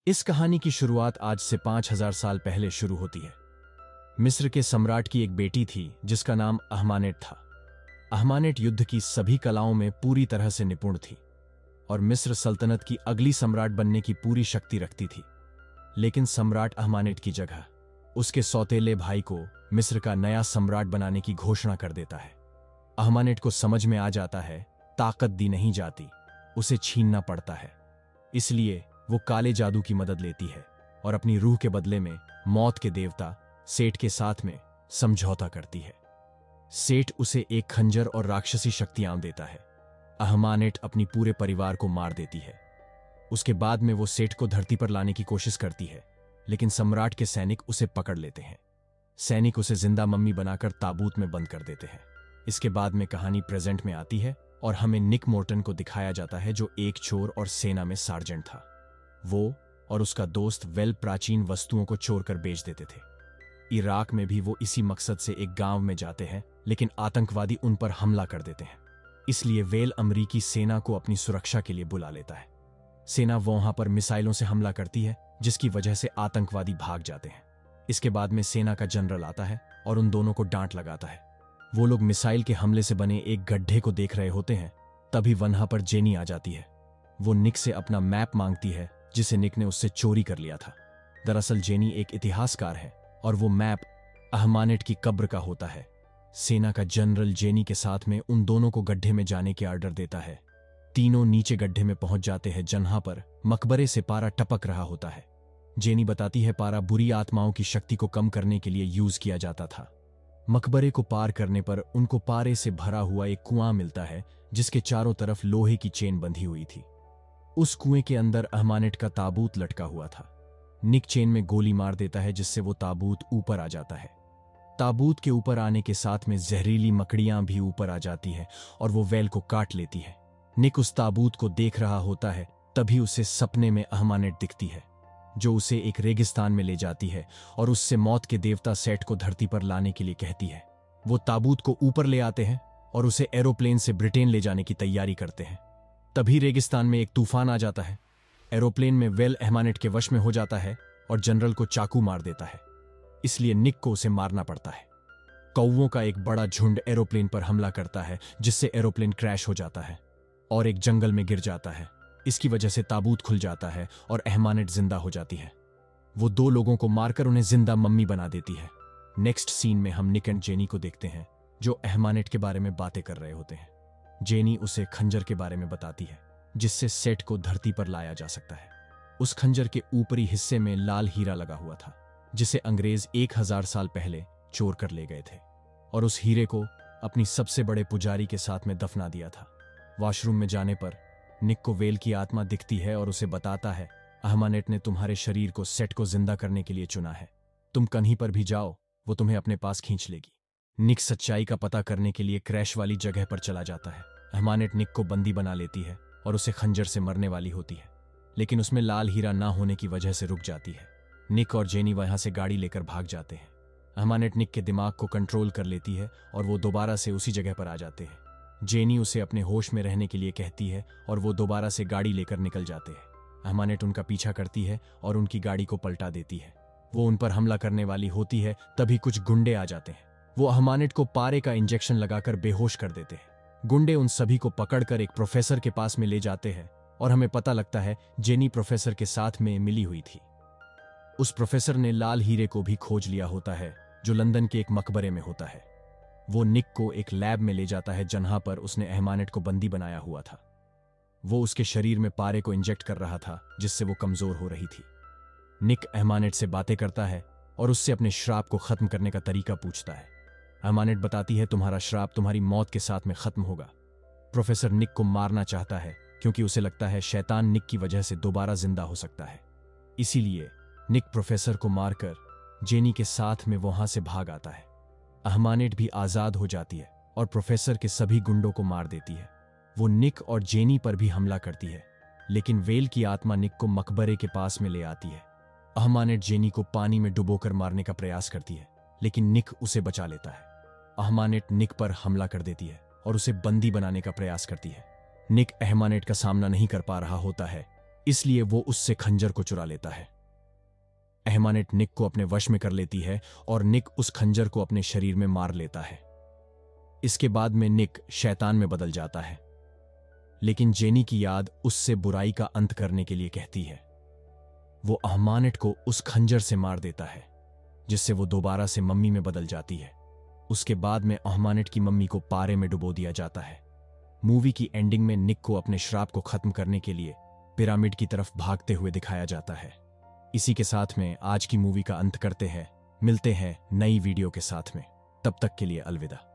इस कहानी की शुरुआत आज से 5000 साल पहले शुरू होती है। मिस्र के सम्राट की एक बेटी थी जिसका नाम अहमानेट था। अहमानेट युद्ध की सभी कलाओं में पूरी तरह से निपुण थी और मिस्र सल्तनत की अगली सम्राट बनने की पूरी शक्ति रखती थी। लेकिन सम्राट अहमानेट की जगह उसके सौतेले भाई को मिस्र का नया सम्राट बनाने की घोषणा कर देता है। अहमानेट को समझ में आ जाता है ताकत दी नहीं जाती, उसे छीनना पड़ता है। इसलिए वो काले जादू की मदद लेती है और अपनी रूह के बदले में मौत के देवता सेठ के साथ में समझौता करती है। सेठ उसे एक खंजर और राक्षसी शक्तियां देता है। अहमानेट अपनी पूरे परिवार को मार देती है। उसके बाद में वो सेठ को धरती पर लाने की कोशिश करती है, लेकिन सम्राट के सैनिक उसे पकड़ लेते हैं। सैनिक उसे जिंदा मम्मी बनाकर ताबूत में बंद कर देते हैं। इसके बाद में कहानी प्रेजेंट में आती है और हमें निक मोर्टन को दिखाया जाता है, जो एक चोर और सेना में सार्जेंट था। वो और उसका दोस्त वेल प्राचीन वस्तुओं को चोर कर बेच देते थे। इराक में भी वो इसी मकसद से एक गांव में जाते हैं, लेकिन आतंकवादी उन पर हमला कर देते हैं। इसलिए वेल अमरीकी सेना को अपनी सुरक्षा के लिए बुला लेता है। सेना वहां पर मिसाइलों से हमला करती है, जिसकी वजह से आतंकवादी भाग जाते हैं। इसके बाद में सेना का जनरल आता है और उन दोनों को डांट लगाता है। वो लोग मिसाइल के हमले से बने एक गड्ढे को देख रहे होते हैं, तभी वहां पर जेनी आ जाती है। वो निक से अपना मैप मांगती है, जिसे निक ने उससे चोरी कर लिया था। दरअसल जेनी एक इतिहासकार है और वो मैप अहमानेट की कब्र का होता है। सेना का जनरल जेनी के साथ में उन दोनों को गड्ढे में जाने की ऑर्डर देता है। तीनों नीचे गड्ढे में पहुंच जाते हैं, जहां पर मकबरे से पारा टपक रहा होता है। जेनी बताती है पारा बुरी आत्माओं की शक्ति को कम करने के लिए यूज किया जाता था। मकबरे को पार करने पर उनको पारे से भरा हुआ एक कुआं मिलता है, जिसके चारों तरफ लोहे की चेन बंधी हुई थी। उस कुएं के अंदर अहमानेट का ताबूत लटका हुआ था। निक चेन में गोली मार देता है, जिससे वो ताबूत ऊपर आ जाता है। ताबूत के ऊपर आने के साथ में जहरीली मकड़ियां भी ऊपर आ जाती है और वो वेल को काट लेती है। निक उस ताबूत को देख रहा होता है, तभी उसे सपने में अहमानेट दिखती है, जो उसे एक रेगिस्तान में ले जाती है और उससे मौत के देवता सेठ को धरती पर लाने के लिए कहती है। वो ताबूत को ऊपर ले आते हैं और उसे एरोप्लेन से ब्रिटेन ले जाने की तैयारी करते हैं। तभी रेगिस्तान में एक तूफान आ जाता है। एरोप्लेन में वेल अहमानेट के वश में हो जाता है और जनरल को चाकू मार देता है। इसलिए निक को उसे मारना पड़ता है। कौवों का एक बड़ा झुंड एरोप्लेन पर हमला करता है, जिससे एरोप्लेन क्रैश हो जाता है और एक जंगल में गिर जाता है। इसकी वजह से ताबूत खुल जाता है और अहमानेट जिंदा हो जाती है। वो दो लोगों को मारकर उन्हें जिंदा मम्मी बना देती है। नेक्स्ट सीन में हम निक एंड जेनी को देखते हैं, जो अहमानेट के बारे में बातें कर रहे होते हैं। जेनी उसे खंजर के बारे में बताती है, जिससे सेठ को धरती पर लाया जा सकता है। उस खंजर के ऊपरी हिस्से में लाल हीरा लगा हुआ था, जिसे अंग्रेज 1000 साल पहले चोर कर ले गए थे और उस हीरे को अपनी सबसे बड़े पुजारी के साथ में दफना दिया था। वॉशरूम में जाने पर निक को वेल की आत्मा दिखती है और उसे बताता है, अहमानेट ने तुम्हारे शरीर को सेठ को जिंदा करने के लिए चुना है। तुम कहीं पर भी जाओ, वो तुम्हें अपने पास खींच लेगी। निक सच्चाई का पता करने के लिए क्रैश वाली जगह पर चला जाता है। अहमानेट निक को बंदी बना लेती है और उसे खंजर से मरने वाली होती है, लेकिन उसमें लाल हीरा ना होने की वजह से रुक जाती है। निक और जेनी वहां से गाड़ी लेकर भाग जाते हैं। अहमानेट निक के दिमाग को कंट्रोल कर लेती है और वो दोबारा से उसी जगह पर आ जाते हैं। जेनी उसे अपने होश में रहने के लिए कहती है और वो दोबारा से गाड़ी लेकर निकल जाते हैं। अहमानेट उनका पीछा करती है और उनकी गाड़ी को पलटा देती है। वो उन पर हमला करने वाली होती है, तभी कुछ गुंडे आ जाते हैं। वो अहमानेट को पारे का इंजेक्शन लगाकर बेहोश कर देते हैं। गुंडे उन सभी को पकड़कर एक प्रोफेसर के पास में ले जाते हैं और हमें पता लगता है जेनी प्रोफेसर के साथ में मिली हुई थी। उस प्रोफेसर ने लाल हीरे को भी खोज लिया होता है, जो लंदन के एक मकबरे में होता है। वो निक को एक लैब में ले जाता है, जहां पर उसने अहमानेट को बंदी बनाया हुआ था। वो उसके शरीर में पारे को इंजेक्ट कर रहा था, जिससे वो कमजोर हो रही थी। निक अहमानेट से बातें करता है और उससे अपने श्राप को खत्म करने का तरीका पूछता है। अहमानेट बताती है, तुम्हारा श्राप तुम्हारी मौत के साथ में खत्म होगा। प्रोफेसर निक को मारना चाहता है, क्योंकि उसे लगता है शैतान निक की वजह से दोबारा जिंदा हो सकता है। इसीलिए निक प्रोफेसर को मारकर जेनी के साथ में वहां से भाग आता है। अहमानेट भी आजाद हो जाती है और प्रोफेसर के सभी गुंडों को मार देती है। वो निक और जेनी पर भी हमला करती है, लेकिन वेल की आत्मा निक को मकबरे के पास में ले आती है। अहमानेट जेनी को पानी में डुबोकर मारने का प्रयास करती है, लेकिन निक उसे बचा लेता है। अहमानेट निक पर हमला कर देती है और उसे बंदी बनाने का प्रयास करती है। निक अहमानेट का सामना नहीं कर पा रहा होता है, इसलिए वो उससे खंजर को चुरा लेता है। अहमानेट निक को अपने वश में कर लेती है और निक उस खंजर को अपने शरीर में मार लेता है। इसके बाद में निक शैतान में बदल जाता है, लेकिन जेनी की याद उससे बुराई का अंत करने के लिए कहती है। वो अहमानेट को उस खंजर से मार देता है, जिससे वो दोबारा से मम्मी में बदल जाती है। उसके बाद में अहमानेट की मम्मी को पारे में डुबो दिया जाता है। मूवी की एंडिंग में निक को अपने श्राप को खत्म करने के लिए पिरामिड की तरफ भागते हुए दिखाया जाता है। इसी के साथ में आज की मूवी का अंत करते हैं। मिलते हैं नई वीडियो के साथ में, तब तक के लिए अलविदा।